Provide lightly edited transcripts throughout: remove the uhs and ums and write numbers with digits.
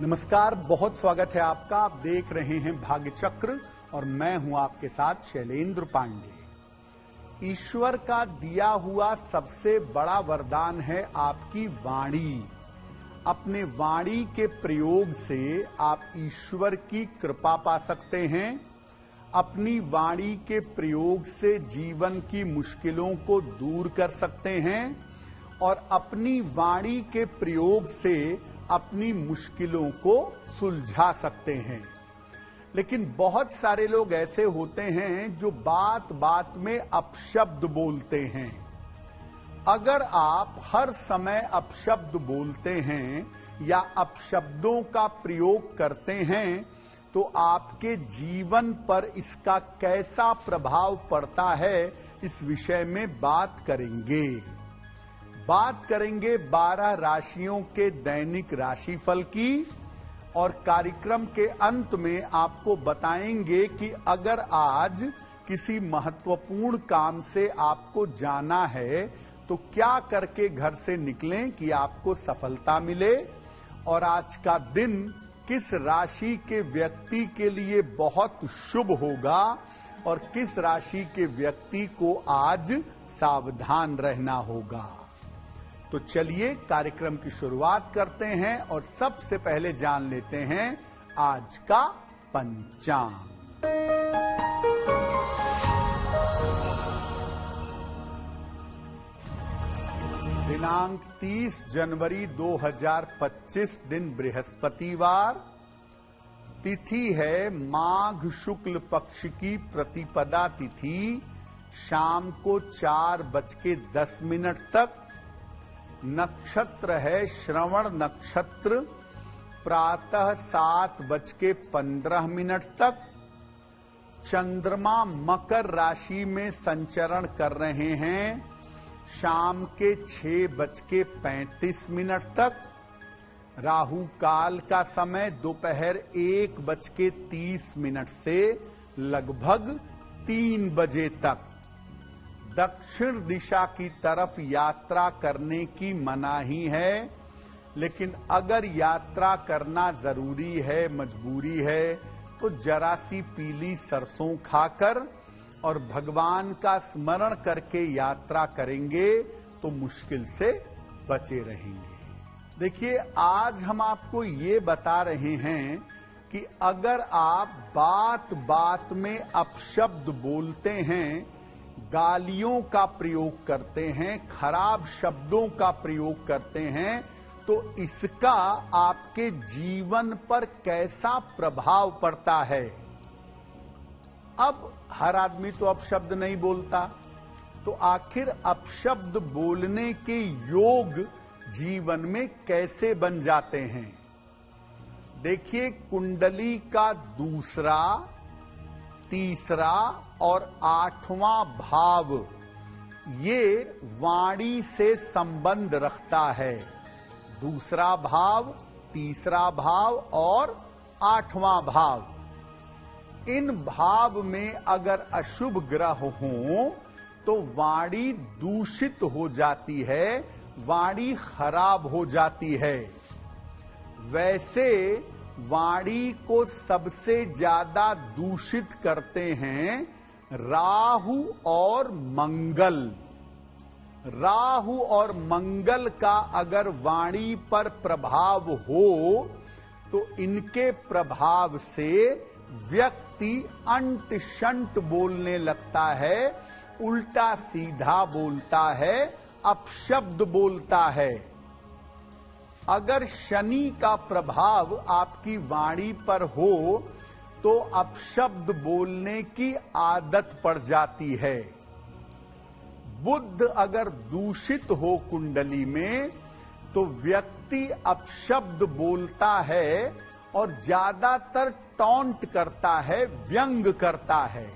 नमस्कार, बहुत स्वागत है आपका। आप देख रहे हैं भाग्य चक्र और मैं हूं आपके साथ शैलेंद्र पांडे। ईश्वर का दिया हुआ सबसे बड़ा वरदान है आपकी वाणी। अपने वाणी के प्रयोग से आप ईश्वर की कृपा पा सकते हैं। अपनी वाणी के प्रयोग से जीवन की मुश्किलों को दूर कर सकते हैं और अपनी वाणी के प्रयोग से अपनी मुश्किलों को सुलझा सकते हैं। लेकिन बहुत सारे लोग ऐसे होते हैं जो बात बात में अपशब्द बोलते हैं। अगर आप हर समय अपशब्द बोलते हैं या अपशब्दों का प्रयोग करते हैं तो आपके जीवन पर इसका कैसा प्रभाव पड़ता है, इस विषय में बात करेंगे। बात करेंगे 12 राशियों के दैनिक राशिफल की और कार्यक्रम के अंत में आपको बताएंगे कि अगर आज किसी महत्वपूर्ण काम से आपको जाना है तो क्या करके घर से निकलें कि आपको सफलता मिले, और आज का दिन किस राशि के व्यक्ति के लिए बहुत शुभ होगा और किस राशि के व्यक्ति को आज सावधान रहना होगा। तो चलिए कार्यक्रम की शुरुआत करते हैं और सबसे पहले जान लेते हैं आज का पंचांग। दिनांक 30 जनवरी 2025, दिन बृहस्पतिवार। तिथि है माघ शुक्ल पक्ष की प्रतिपदा तिथि, शाम को 4:10 तक। नक्षत्र है श्रवण नक्षत्र, प्रातः 7:15 तक। चंद्रमा मकर राशि में संचरण कर रहे हैं, शाम के 6:35 तक। राहु काल का समय दोपहर 1:30 से लगभग 3 बजे तक। दक्षिण दिशा की तरफ यात्रा करने की मनाही है, लेकिन अगर यात्रा करना जरूरी है, मजबूरी है, तो जरा सी पीली सरसों खाकर और भगवान का स्मरण करके यात्रा करेंगे तो मुश्किल से बचे रहेंगे। देखिए, आज हम आपको ये बता रहे हैं कि अगर आप बात बात में अपशब्द बोलते हैं, गालियों का प्रयोग करते हैं, खराब शब्दों का प्रयोग करते हैं, तो इसका आपके जीवन पर कैसा प्रभाव पड़ता है। अब हर आदमी तो अपशब्द नहीं बोलता, तो आखिर अपशब्द बोलने के योग जीवन में कैसे बन जाते हैं। देखिए, कुंडली का दूसरा, तीसरा और 8वां भाव ये वाणी से संबंध रखता है। दूसरा भाव, तीसरा भाव और 8वां भाव, इन भाव में अगर अशुभ ग्रह हों तो वाणी दूषित हो जाती है, वाणी खराब हो जाती है। वैसे वाणी को सबसे ज्यादा दूषित करते हैं राहु और मंगल। राहु और मंगल का अगर वाणी पर प्रभाव हो तो इनके प्रभाव से व्यक्ति अंट शंट बोलने लगता है, उल्टा सीधा बोलता है, अपशब्द बोलता है। अगर शनि का प्रभाव आपकी वाणी पर हो तो अपशब्द बोलने की आदत पड़ जाती है। बुध अगर दूषित हो कुंडली में तो व्यक्ति अपशब्द बोलता है और ज्यादातर टॉन्ट करता है, व्यंग करता है।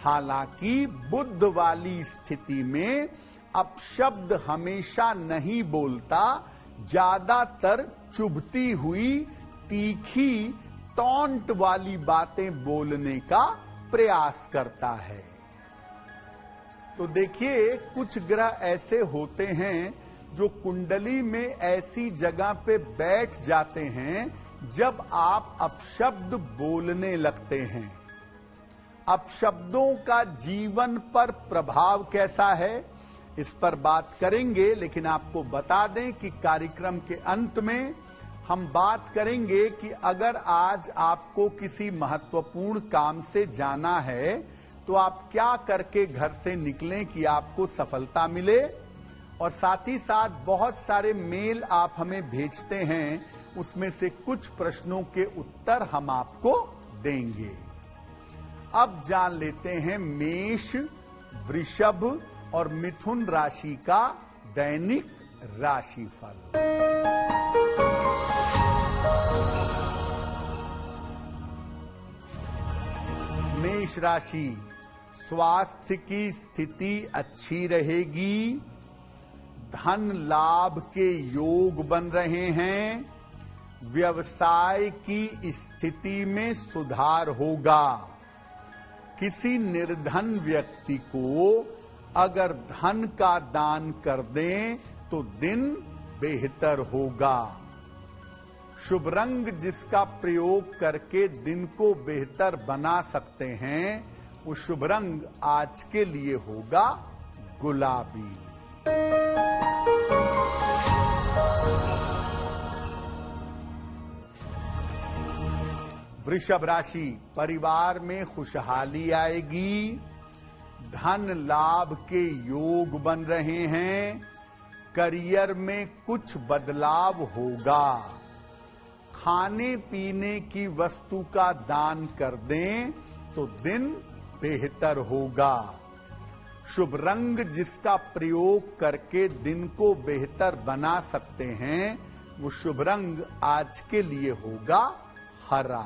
हालांकि बुध वाली स्थिति में अपशब्द हमेशा नहीं बोलता, ज्यादातर चुभती हुई, तीखी, टॉन्ट वाली बातें बोलने का प्रयास करता है। तो देखिए, कुछ ग्रह ऐसे होते हैं जो कुंडली में ऐसी जगह पे बैठ जाते हैं जब आप अपशब्द बोलने लगते हैं। अपशब्दों का जीवन पर प्रभाव कैसा है, इस पर बात करेंगे, लेकिन आपको बता दें कि कार्यक्रम के अंत में हम बात करेंगे कि अगर आज आपको किसी महत्वपूर्ण काम से जाना है तो आप क्या करके घर से निकलें कि आपको सफलता मिले। और साथ ही साथ बहुत सारे मेल आप हमें भेजते हैं, उसमें से कुछ प्रश्नों के उत्तर हम आपको देंगे। अब जान लेते हैं मेष, वृषभ और मिथुन राशि का दैनिक राशिफल। मेष राशि, स्वास्थ्य की स्थिति अच्छी रहेगी, धन लाभ के योग बन रहे हैं, व्यवसाय की स्थिति में सुधार होगा। किसी निर्धन व्यक्ति को अगर धन का दान कर दें तो दिन बेहतर होगा। शुभ रंग जिसका प्रयोग करके दिन को बेहतर बना सकते हैं, वो शुभ रंग आज के लिए होगा गुलाबी। वृषभ राशि, परिवार में खुशहाली आएगी, धन लाभ के योग बन रहे हैं, करियर में कुछ बदलाव होगा। खाने पीने की वस्तु का दान कर दें तो दिन बेहतर होगा। शुभ रंग जिसका प्रयोग करके दिन को बेहतर बना सकते हैं, वो शुभ रंग आज के लिए होगा हरा।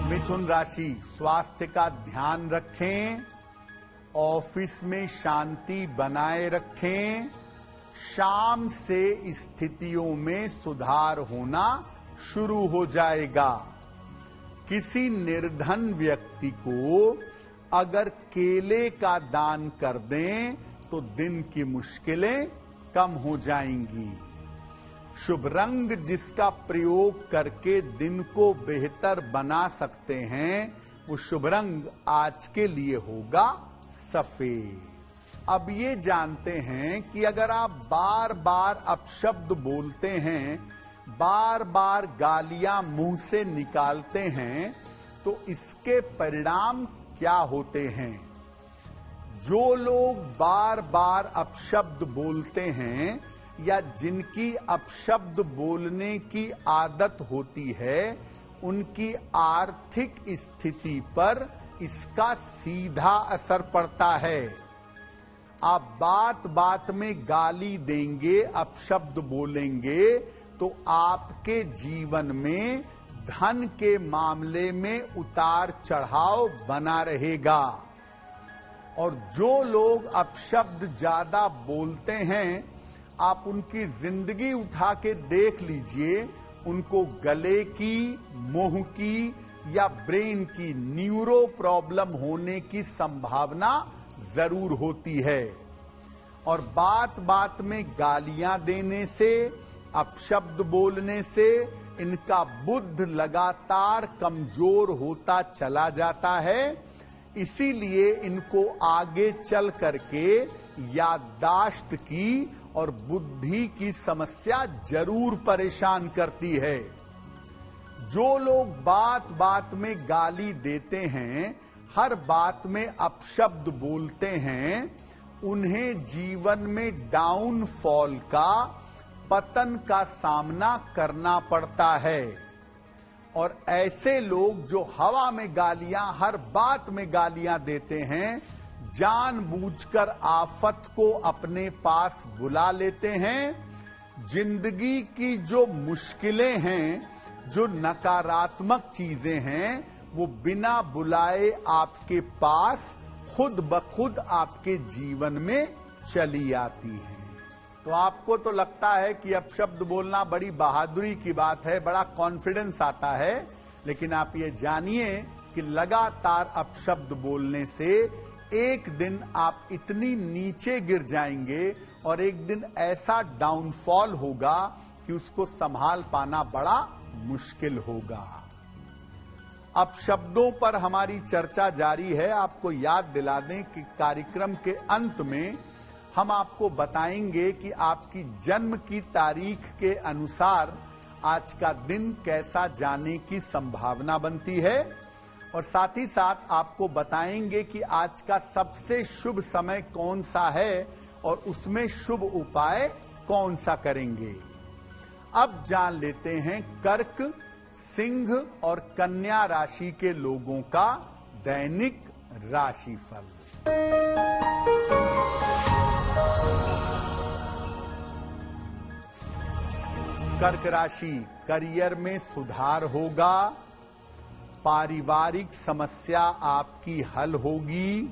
मिथुन राशि, स्वास्थ्य का ध्यान रखें, ऑफिस में शांति बनाए रखें, शाम से स्थितियों में सुधार होना शुरू हो जाएगा। किसी निर्धन व्यक्ति को अगर केले का दान कर दें तो दिन की मुश्किलें कम हो जाएंगी। शुभ रंग जिसका प्रयोग करके दिन को बेहतर बना सकते हैं, वो शुभ रंग आज के लिए होगा सफेद। अब ये जानते हैं कि अगर आप बार बार अपशब्द बोलते हैं, बार बार गालियां मुंह से निकालते हैं, तो इसके परिणाम क्या होते हैं। जो लोग बार बार अपशब्द बोलते हैं या जिनकी अपशब्द बोलने की आदत होती है, उनकी आर्थिक स्थिति पर इसका सीधा असर पड़ता है। आप बात बात में गाली देंगे, अपशब्द बोलेंगे, तो आपके जीवन में धन के मामले में उतार चढ़ाव बना रहेगा। और जो लोग अपशब्द ज्यादा बोलते हैं, आप उनकी जिंदगी उठा के देख लीजिए, उनको गले की, मुंह की या ब्रेन की न्यूरो प्रॉब्लम होने की संभावना जरूर होती है। और बात बात में गालियां देने से, अपशब्द बोलने से इनका बुद्ध लगातार कमजोर होता चला जाता है। इसीलिए इनको आगे चल करके याददाश्त की और बुद्धि की समस्या जरूर परेशान करती है। जो लोग बात बात में गाली देते हैं, हर बात में अपशब्द बोलते हैं, उन्हें जीवन में डाउनफॉल का, पतन का सामना करना पड़ता है। और ऐसे लोग जो हवा में गालियां, हर बात में गालियां देते हैं, जानबूझकर आफत को अपने पास बुला लेते हैं। जिंदगी की जो मुश्किलें हैं, जो नकारात्मक चीजें हैं, वो बिना बुलाए आपके पास खुद ब खुद आपके जीवन में चली आती हैं। तो आपको तो लगता है कि अपशब्द बोलना बड़ी बहादुरी की बात है, बड़ा कॉन्फिडेंस आता है, लेकिन आप ये जानिए कि लगातार अपशब्द बोलने से एक दिन आप इतनी नीचे गिर जाएंगे और एक दिन ऐसा डाउनफॉल होगा कि उसको संभाल पाना बड़ा मुश्किल होगा। अब शब्दों पर हमारी चर्चा जारी है। आपको याद दिला दें कि कार्यक्रम के अंत में हम आपको बताएंगे कि आपकी जन्म की तारीख के अनुसार आज का दिन कैसा जाने की संभावना बनती है, और साथ ही साथ आपको बताएंगे कि आज का सबसे शुभ समय कौन सा है और उसमें शुभ उपाय कौन सा करेंगे। अब जान लेते हैं कर्क, सिंह और कन्या राशि के लोगों का दैनिक राशिफल। कर्क राशि, करियर में सुधार होगा, पारिवारिक समस्या आपकी हल होगी,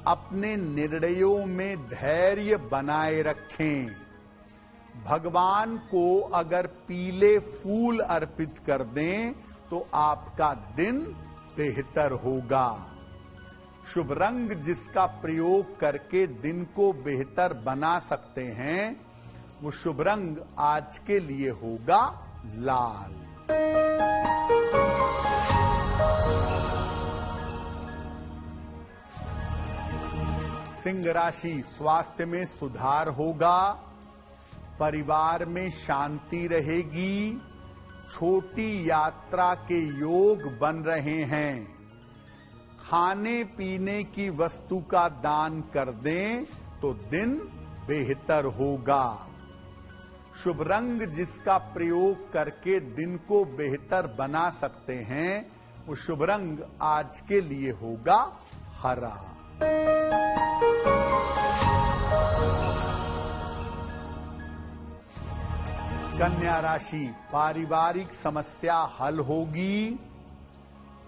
अपने निर्णयों में धैर्य बनाए रखें। भगवान को अगर पीले फूल अर्पित कर दें तो आपका दिन बेहतर होगा। शुभ रंग जिसका प्रयोग करके दिन को बेहतर बना सकते हैं, वो शुभ रंग आज के लिए होगा लाल। सिंह राशि, स्वास्थ्य में सुधार होगा, परिवार में शांति रहेगी, छोटी यात्रा के योग बन रहे हैं। खाने पीने की वस्तु का दान कर दें तो दिन बेहतर होगा। शुभ रंग जिसका प्रयोग करके दिन को बेहतर बना सकते हैं, वो शुभ रंग आज के लिए होगा हरा। कन्या राशि, पारिवारिक समस्या हल होगी,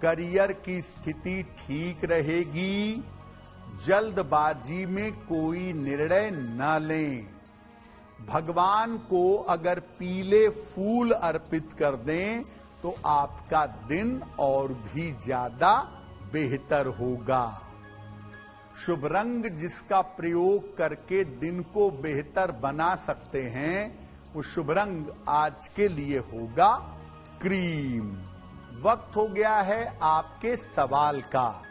करियर की स्थिति ठीक रहेगी, जल्दबाजी में कोई निर्णय न लें। भगवान को अगर पीले फूल अर्पित कर दें तो आपका दिन और भी ज्यादा बेहतर होगा। शुभ रंग जिसका प्रयोग करके दिन को बेहतर बना सकते हैं, वो शुभ रंग आज के लिए होगा क्रीम। वक्त हो गया है आपके सवाल का।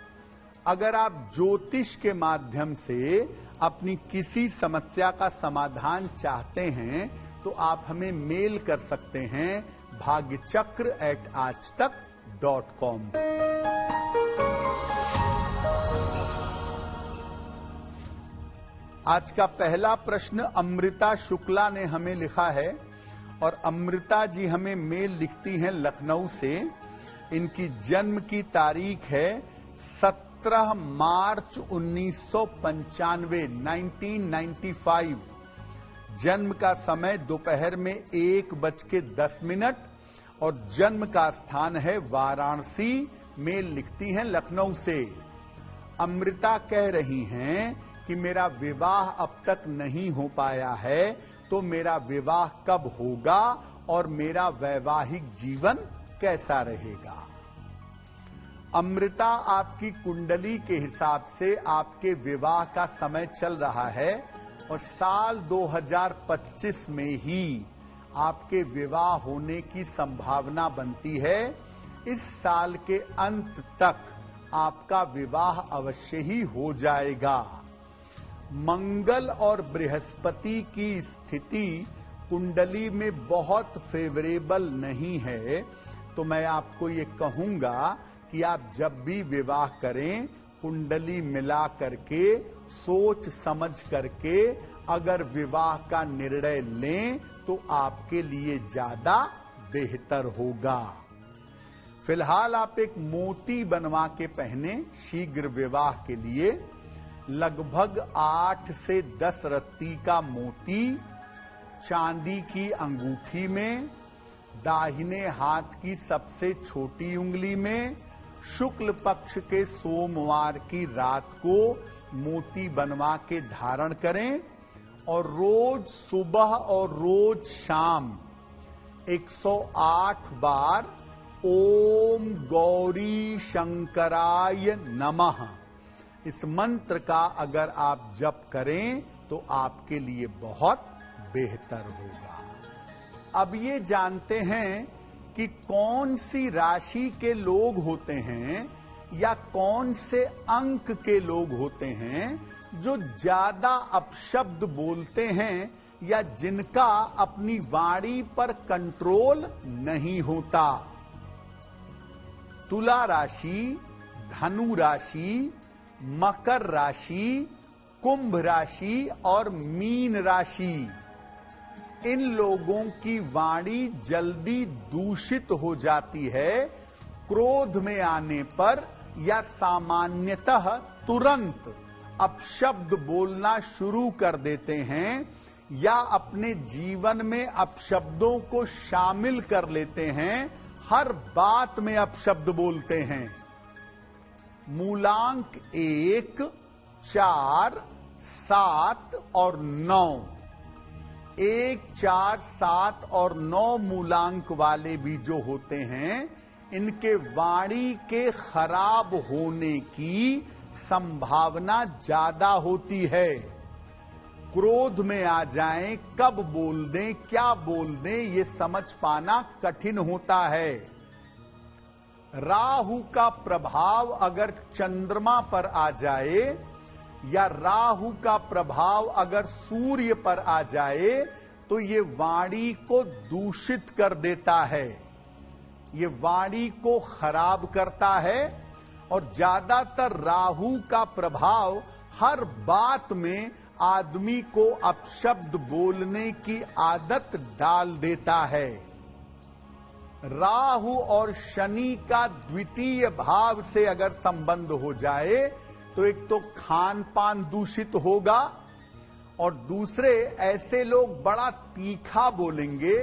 अगर आप ज्योतिष के माध्यम से अपनी किसी समस्या का समाधान चाहते हैं तो आप हमें मेल कर सकते हैं bhagyachakra@aajtak.com। आज का पहला प्रश्न अमृता शुक्ला ने हमें लिखा है, और अमृता जी हमें मेल लिखती हैं लखनऊ से। इनकी जन्म की तारीख है 17 मार्च 1995, 1995। जन्म का समय दोपहर में 1:10 और जन्म का स्थान है वाराणसी। मेल लिखती हैं लखनऊ से। अमृता कह रही हैं कि मेरा विवाह अब तक नहीं हो पाया है, तो मेरा विवाह कब होगा और मेरा वैवाहिक जीवन कैसा रहेगा। अमृता, आपकी कुंडली के हिसाब से आपके विवाह का समय चल रहा है और साल 2025 में ही आपके विवाह होने की संभावना बनती है। इस साल के अंत तक आपका विवाह अवश्य ही हो जाएगा। मंगल और बृहस्पति की स्थिति कुंडली में बहुत फेवरेबल नहीं है, तो मैं आपको ये कहूंगा कि आप जब भी विवाह करें कुंडली मिला करके सोच समझ करके अगर विवाह का निर्णय लें तो आपके लिए ज्यादा बेहतर होगा। फिलहाल आप एक मोती बनवा के पहने शीघ्र विवाह के लिए। लगभग 8 से 10 रत्ती का मोती चांदी की अंगूठी में, दाहिने हाथ की सबसे छोटी उंगली में, शुक्ल पक्ष के सोमवार की रात को मोती बनवा के धारण करें और रोज सुबह और रोज शाम 108 बार ओम गौरी शंकराय नमः इस मंत्र का अगर आप जप करें तो आपके लिए बहुत बेहतर होगा। अब ये जानते हैं कि कौन सी राशि के लोग होते हैं या कौन से अंक के लोग होते हैं जो ज्यादा अपशब्द बोलते हैं या जिनका अपनी वाणी पर कंट्रोल नहीं होता। तुला राशि, धनु राशि, मकर राशि, कुंभ राशि और मीन राशि, इन लोगों की वाणी जल्दी दूषित हो जाती है क्रोध में आने पर या सामान्यतः तुरंत अपशब्द बोलना शुरू कर देते हैं या अपने जीवन में अपशब्दों को शामिल कर लेते हैं, हर बात में अपशब्द बोलते हैं। मूलांक 1, 4, 7 और 9, 1, 4, 7 और 9 मूलांक वाले भी जो होते हैं, इनके वाणी के खराब होने की संभावना ज्यादा होती है। क्रोध में आ जाएं, कब बोल दें, क्या बोल दें, ये समझ पाना कठिन होता है। राहु का प्रभाव अगर चंद्रमा पर आ जाए या राहु का प्रभाव अगर सूर्य पर आ जाए तो ये वाणी को दूषित कर देता है, ये वाणी को खराब करता है। और ज्यादातर राहु का प्रभाव हर बात में आदमी को अपशब्द बोलने की आदत डाल देता है। राहु और शनि का द्वितीय भाव से अगर संबंध हो जाए तो एक तो खान पान दूषित होगा और दूसरे ऐसे लोग बड़ा तीखा बोलेंगे,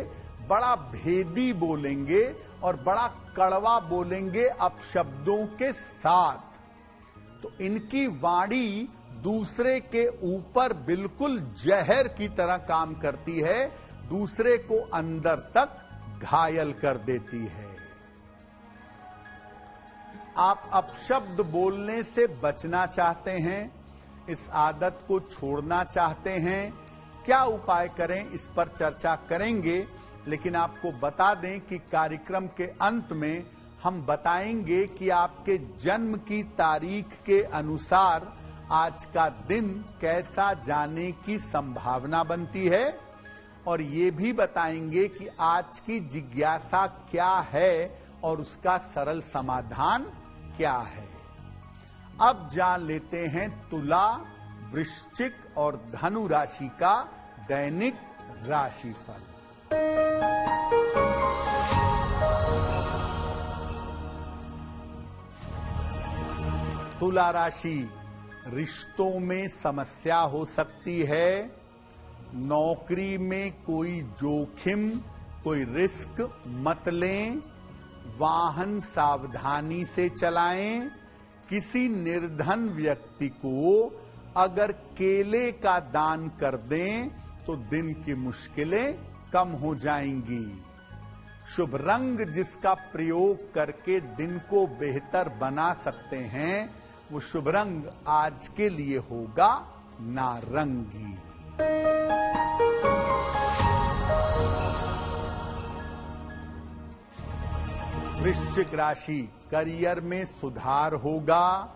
बड़ा भेदी बोलेंगे और बड़ा कड़वा बोलेंगे अपशब्दों के साथ। तो इनकी वाणी दूसरे के ऊपर बिल्कुल जहर की तरह काम करती है, दूसरे को अंदर तक घायल कर देती है। आप अपशब्द बोलने से बचना चाहते हैं, इस आदत को छोड़ना चाहते हैं, क्या उपाय करें इस पर चर्चा करेंगे। लेकिन आपको बता दें कि कार्यक्रम के अंत में हम बताएंगे कि आपके जन्म की तारीख के अनुसार आज का दिन कैसा जाने की संभावना बनती है और ये भी बताएंगे कि आज की जिज्ञासा क्या है और उसका सरल समाधान क्या है। अब जान लेते हैं तुला, वृश्चिक और धनु राशि का दैनिक राशिफल। तुला राशि, रिश्तों में समस्या हो सकती है, नौकरी में कोई जोखिम, कोई रिस्क मत लें, वाहन सावधानी से चलाएं, किसी निर्धन व्यक्ति को अगर केले का दान कर दें तो दिन की मुश्किलें कम हो जाएंगी। शुभ रंग जिसका प्रयोग करके दिन को बेहतर बना सकते हैं वो शुभ रंग आज के लिए होगा नारंगी। वृश्चिक राशि, करियर में सुधार होगा,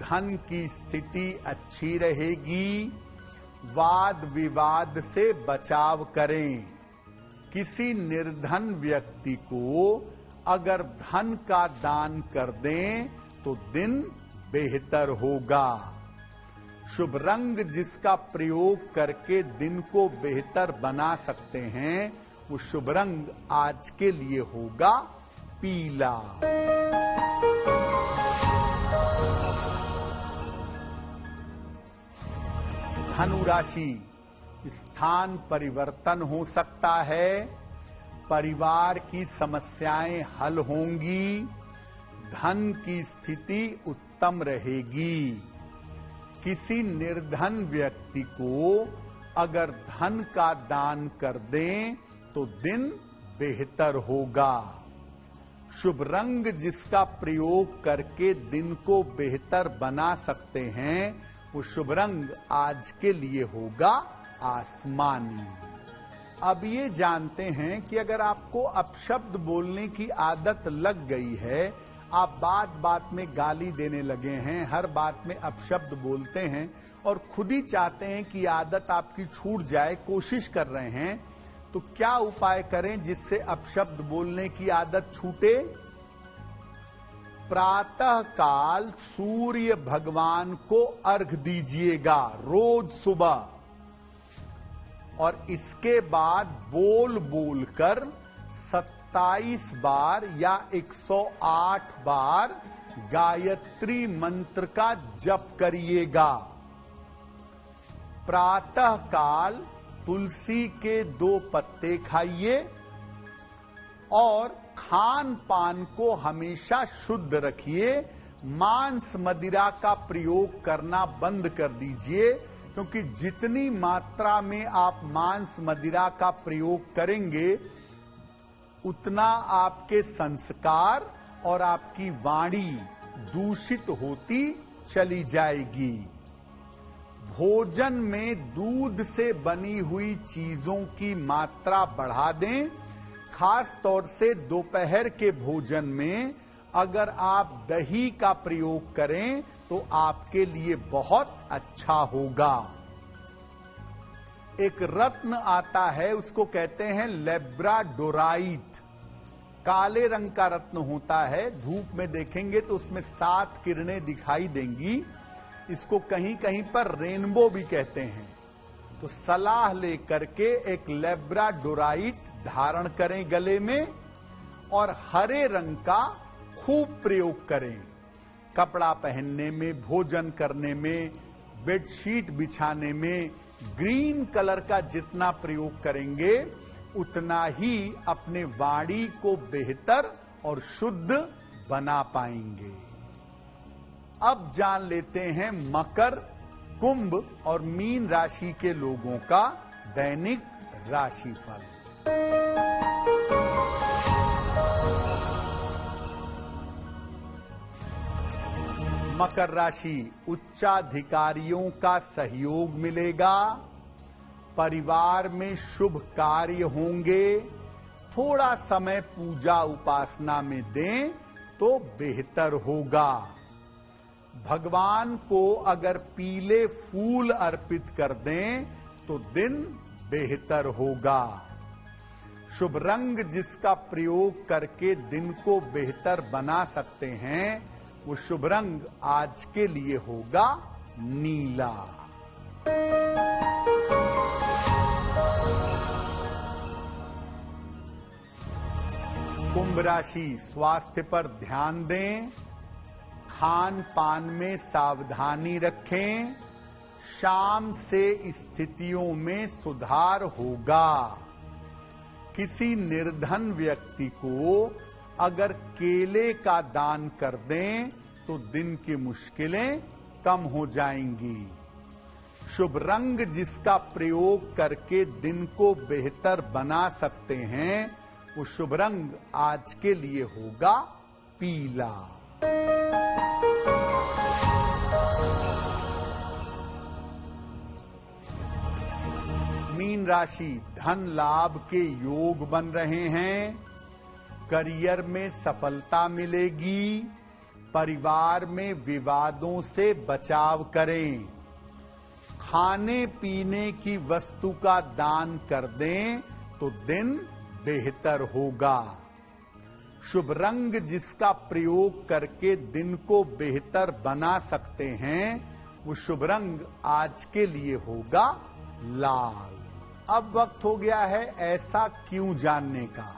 धन की स्थिति अच्छी रहेगी, वाद विवाद से बचाव करें। किसी निर्धन व्यक्ति को अगर धन का दान कर दें तो दिन बेहतर होगा। शुभ रंग जिसका प्रयोग करके दिन को बेहतर बना सकते हैं वो शुभ रंग आज के लिए होगा पीला। धनु राशि, स्थान परिवर्तन हो सकता है, परिवार की समस्याएं हल होंगी, धन की स्थिति उत्तम रहेगी। किसी निर्धन व्यक्ति को अगर धन का दान कर दें तो दिन बेहतर होगा। शुभ रंग जिसका प्रयोग करके दिन को बेहतर बना सकते हैं, वो शुभ रंग आज के लिए होगा आसमानी। अब ये जानते हैं कि अगर आपको अपशब्द बोलने की आदत लग गई है, आप बात बात में गाली देने लगे हैं, हर बात में अपशब्द बोलते हैं और खुद ही चाहते हैं कि आदत आपकी छूट जाए, कोशिश कर रहे हैं, तो क्या उपाय करें जिससे अपशब्द बोलने की आदत छूटे? प्रातः काल सूर्य भगवान को अर्घ दीजिएगा रोज सुबह, और इसके बाद बोल बोल कर 27 बार या 108 बार गायत्री मंत्र का जप करिएगा। प्रातः काल तुलसी के 2 पत्ते खाइए और खान पान को हमेशा शुद्ध रखिए। मांस मदिरा का प्रयोग करना बंद कर दीजिए, क्योंकि जितनी मात्रा में आप मांस मदिरा का प्रयोग करेंगे, उतना आपके संस्कार और आपकी वाणी दूषित होती चली जाएगी। भोजन में दूध से बनी हुई चीजों की मात्रा बढ़ा दें। खास तौर से दोपहर के भोजन में अगर आप दही का प्रयोग करें तो आपके लिए बहुत अच्छा होगा। एक रत्न आता है, उसको कहते हैं लेब्राडोराइट। काले रंग का रत्न होता है, धूप में देखेंगे तो उसमें 7 किरणें दिखाई देंगी। इसको कहीं कहीं पर रेनबो भी कहते हैं। तो सलाह लेकर के एक लेब्राडोराइट धारण करें गले में, और हरे रंग का खूब प्रयोग करें। कपड़ा पहनने में, भोजन करने में, बेडशीट बिछाने में ग्रीन कलर का जितना प्रयोग करेंगे, उतना ही अपने वाणी को बेहतर और शुद्ध बना पाएंगे। अब जान लेते हैं मकर, कुंभ और मीन राशि के लोगों का दैनिक राशिफल। मकर राशि, उच्चाधिकारियों का सहयोग मिलेगा। परिवार में शुभ कार्य होंगे। थोड़ा समय पूजा उपासना में दें तो बेहतर होगा। भगवान को अगर पीले फूल अर्पित कर दें तो दिन बेहतर होगा। शुभ रंग जिसका प्रयोग करके दिन को बेहतर बना सकते हैं, वो शुभ रंग आज के लिए होगा नीला। कुंभ राशि, स्वास्थ्य पर ध्यान दें। खान पान में सावधानी रखें। शाम से स्थितियों में सुधार होगा। किसी निर्धन व्यक्ति को अगर केले का दान कर दें तो दिन की मुश्किलें कम हो जाएंगी। शुभ रंग जिसका प्रयोग करके दिन को बेहतर बना सकते हैं, वो शुभ रंग आज के लिए होगा पीला। मीन राशि, धन लाभ के योग बन रहे हैं। करियर में सफलता मिलेगी। परिवार में विवादों से बचाव करें। खाने पीने की वस्तु का दान कर दें तो दिन बेहतर होगा। शुभ रंग जिसका प्रयोग करके दिन को बेहतर बना सकते हैं, वो शुभ रंग आज के लिए होगा लाल। अब वक्त हो गया है ऐसा क्यों जानने का।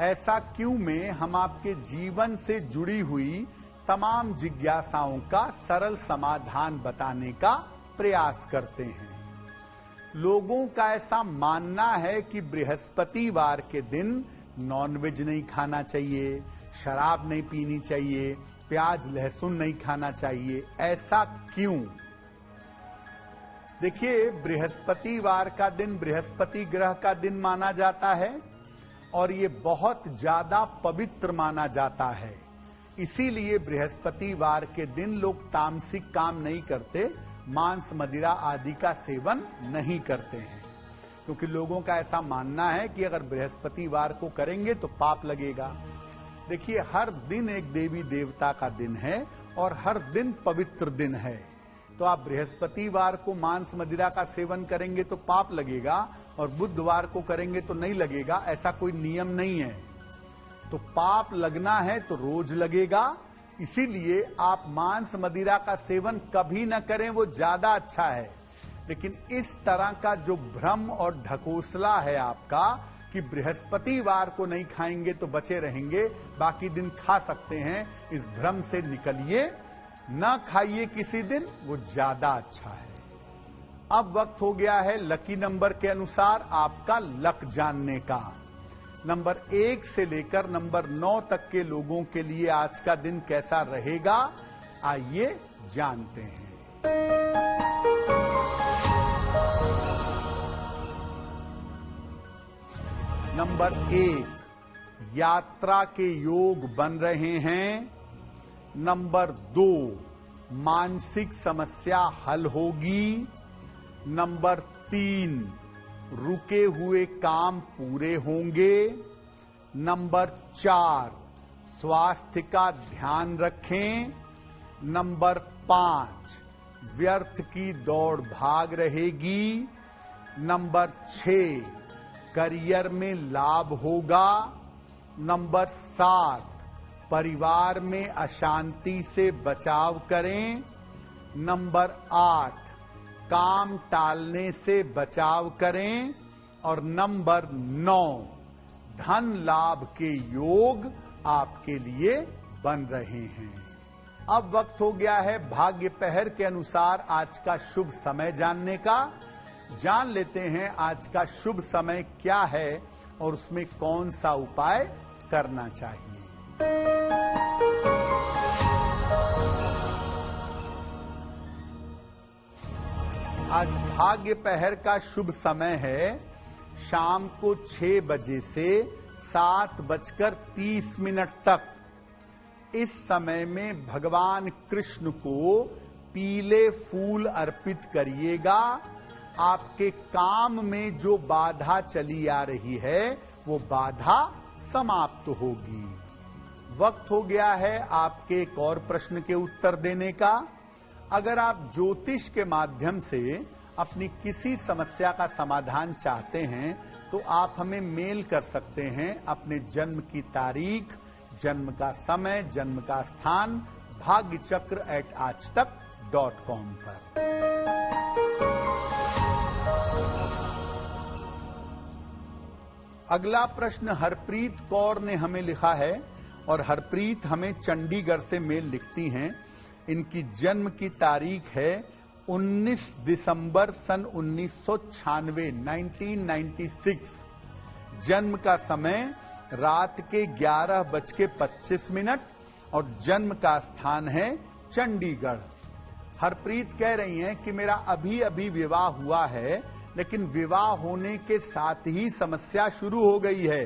ऐसा क्यों में हम आपके जीवन से जुड़ी हुई तमाम जिज्ञासाओं का सरल समाधान बताने का प्रयास करते हैं। लोगों का ऐसा मानना है कि बृहस्पतिवार के दिन नॉनवेज नहीं खाना चाहिए, शराब नहीं पीनी चाहिए, प्याज लहसुन नहीं खाना चाहिए। ऐसा क्यों? देखिए, बृहस्पतिवार का दिन बृहस्पति ग्रह का दिन माना जाता है और ये बहुत ज्यादा पवित्र माना जाता है। इसीलिए बृहस्पतिवार के दिन लोग तामसिक काम नहीं करते, मांस मदिरा आदि का सेवन नहीं करते हैं, क्योंकि लोगों का ऐसा मानना है कि अगर बृहस्पतिवार को करेंगे तो पाप लगेगा। देखिए, हर दिन एक देवी देवता का दिन है और हर दिन पवित्र दिन है, तो आप बृहस्पतिवार को मांस मदिरा का सेवन करेंगे तो पाप लगेगा और बुधवार को करेंगे तो नहीं लगेगा, ऐसा कोई नियम नहीं है। तो पाप लगना है तो रोज लगेगा, इसीलिए आप मांस मदिरा का सेवन कभी न करें, वो ज्यादा अच्छा है। लेकिन इस तरह का जो भ्रम और ढकोसला है आपका कि बृहस्पतिवार को नहीं खाएंगे तो बचे रहेंगे, बाकी दिन खा सकते हैं, इस भ्रम से निकलिए, न खाइए किसी दिन, वो ज्यादा अच्छा है। अब वक्त हो गया है लकी नंबर के अनुसार आपका लक जानने का। नंबर 1 से लेकर नंबर 9 तक के लोगों के लिए आज का दिन कैसा रहेगा, आइए जानते हैं। नंबर 1, यात्रा के योग बन रहे हैं। नंबर 2, मानसिक समस्या हल होगी। नंबर 3, रुके हुए काम पूरे होंगे। नंबर 4, स्वास्थ्य का ध्यान रखें। नंबर 5, व्यर्थ की दौड़ भाग रहेगी। नंबर 6, करियर में लाभ होगा। नंबर 7, परिवार में अशांति से बचाव करें। नंबर 8, काम टालने से बचाव करें। और नंबर 9, धन लाभ के योग आपके लिए बन रहे हैं। अब वक्त हो गया है भाग्य पहर के अनुसार आज का शुभ समय जानने का। जान लेते हैं आज का शुभ समय क्या है और उसमें कौन सा उपाय करना चाहिए। आज भाग्य पहर का शुभ समय है शाम को 6 बजे से 7:30 तक। इस समय में भगवान कृष्ण को पीले फूल अर्पित करिएगा। आपके काम में जो बाधा चली आ रही है वो बाधा समाप्त होगी। वक्त हो गया है आपके एक और प्रश्न के उत्तर देने का। अगर आप ज्योतिष के माध्यम से अपनी किसी समस्या का समाधान चाहते हैं तो आप हमें मेल कर सकते हैं अपने जन्म की तारीख, जन्म का समय, जन्म का स्थान bhagyachakra@aajtak.com पर। अगला प्रश्न हरप्रीत कौर ने हमें लिखा है और हरप्रीत हमें चंडीगढ़ से मेल लिखती हैं। इनकी जन्म की तारीख है 19 दिसंबर सन 1996, 1996। जन्म का समय रात के 11:25 और जन्म का स्थान है चंडीगढ़। हरप्रीत कह रही हैं कि मेरा अभी अभी विवाह हुआ है, लेकिन विवाह होने के साथ ही समस्या शुरू हो गई है,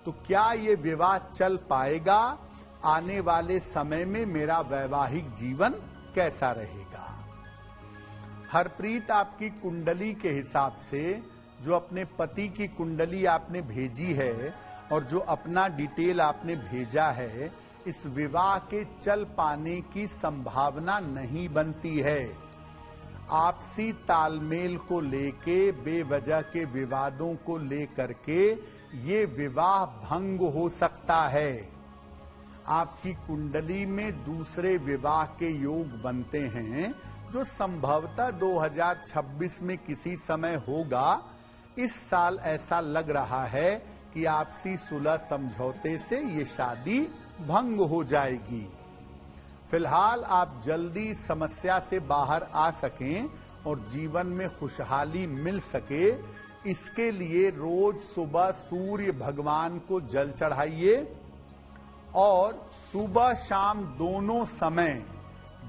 तो क्या ये विवाह चल पाएगा? आने वाले समय में मेरा वैवाहिक जीवन कैसा रहेगा? हरप्रीत, आपकी कुंडली के हिसाब से जो अपने पति की कुंडली आपने भेजी है और जो अपना डिटेल आपने भेजा है, इस विवाह के चल पाने की संभावना नहीं बनती है। आपसी तालमेल को लेके, बेवजह के विवादों को लेकर के ये विवाह भंग हो सकता है। आपकी कुंडली में दूसरे विवाह के योग बनते हैं जो संभवतः 2026 में किसी समय होगा। इस साल ऐसा लग रहा है कि आपसी सुलह समझौते से ये शादी भंग हो जाएगी। फिलहाल आप जल्दी समस्या से बाहर आ सकें और जीवन में खुशहाली मिल सके, इसके लिए रोज सुबह सूर्य भगवान को जल चढ़ाइए और सुबह शाम दोनों समय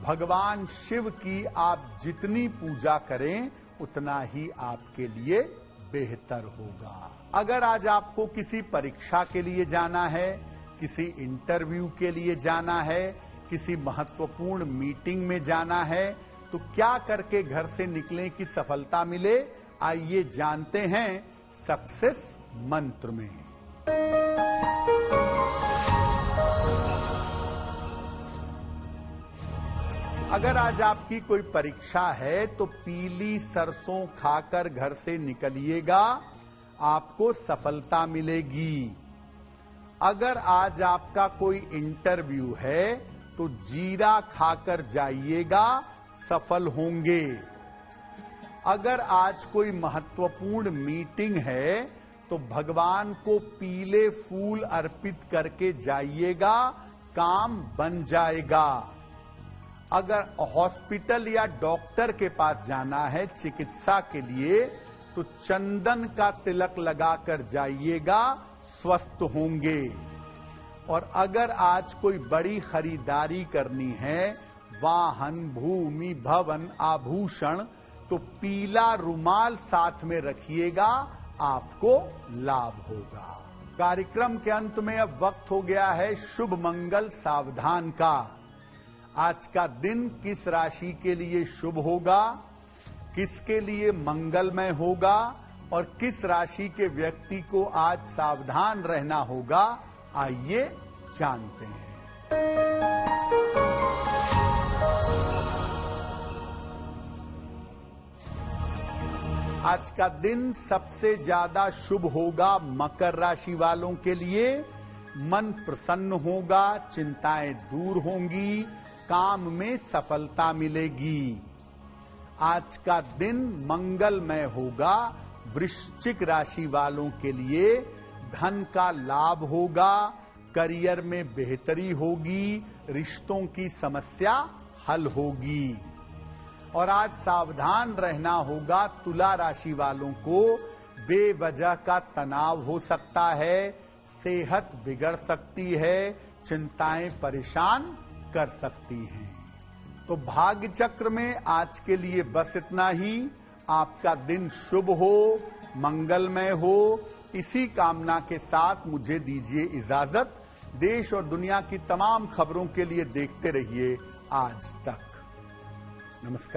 भगवान शिव की आप जितनी पूजा करें उतना ही आपके लिए बेहतर होगा। अगर आज आपको किसी परीक्षा के लिए जाना है, किसी इंटरव्यू के लिए जाना है, किसी महत्वपूर्ण मीटिंग में जाना है, तो क्या करके घर से निकलें कि सफलता मिले? आइए जानते हैं सक्सेस मंत्र में। अगर आज आपकी कोई परीक्षा है तो पीली सरसों खाकर घर से निकलिएगा, आपको सफलता मिलेगी। अगर आज आपका कोई इंटरव्यू है तो जीरा खाकर जाइएगा, सफल होंगे। अगर आज कोई महत्वपूर्ण मीटिंग है तो भगवान को पीले फूल अर्पित करके जाइएगा, काम बन जाएगा। अगर हॉस्पिटल या डॉक्टर के पास जाना है चिकित्सा के लिए तो चंदन का तिलक लगाकर जाइएगा, स्वस्थ होंगे। और अगर आज कोई बड़ी खरीदारी करनी है, वाहन, भूमि, भवन, आभूषण, तो पीला रुमाल साथ में रखिएगा, आपको लाभ होगा। कार्यक्रम के अंत में अब वक्त हो गया है शुभ मंगल सावधान का। आज का दिन किस राशि के लिए शुभ होगा, किसके लिए मंगलमय होगा और किस राशि के व्यक्ति को आज सावधान रहना होगा, आइए जानते हैं। आज का दिन सबसे ज्यादा शुभ होगा मकर राशि वालों के लिए। मन प्रसन्न होगा, चिंताएं दूर होंगी, काम में सफलता मिलेगी। आज का दिन मंगलमय होगा वृश्चिक राशि वालों के लिए। धन का लाभ होगा, करियर में बेहतरी होगी, रिश्तों की समस्या हल होगी। और आज सावधान रहना होगा तुला राशि वालों को। बेवजह का तनाव हो सकता है, सेहत बिगड़ सकती है, चिंताएं परेशान कर सकती हैं। तो भाग्य चक्र में आज के लिए बस इतना ही। आपका दिन शुभ हो, मंगलमय हो, इसी कामना के साथ मुझे दीजिए इजाजत। देश और दुनिया की तमाम खबरों के लिए देखते रहिए आज तक। नमस्कार।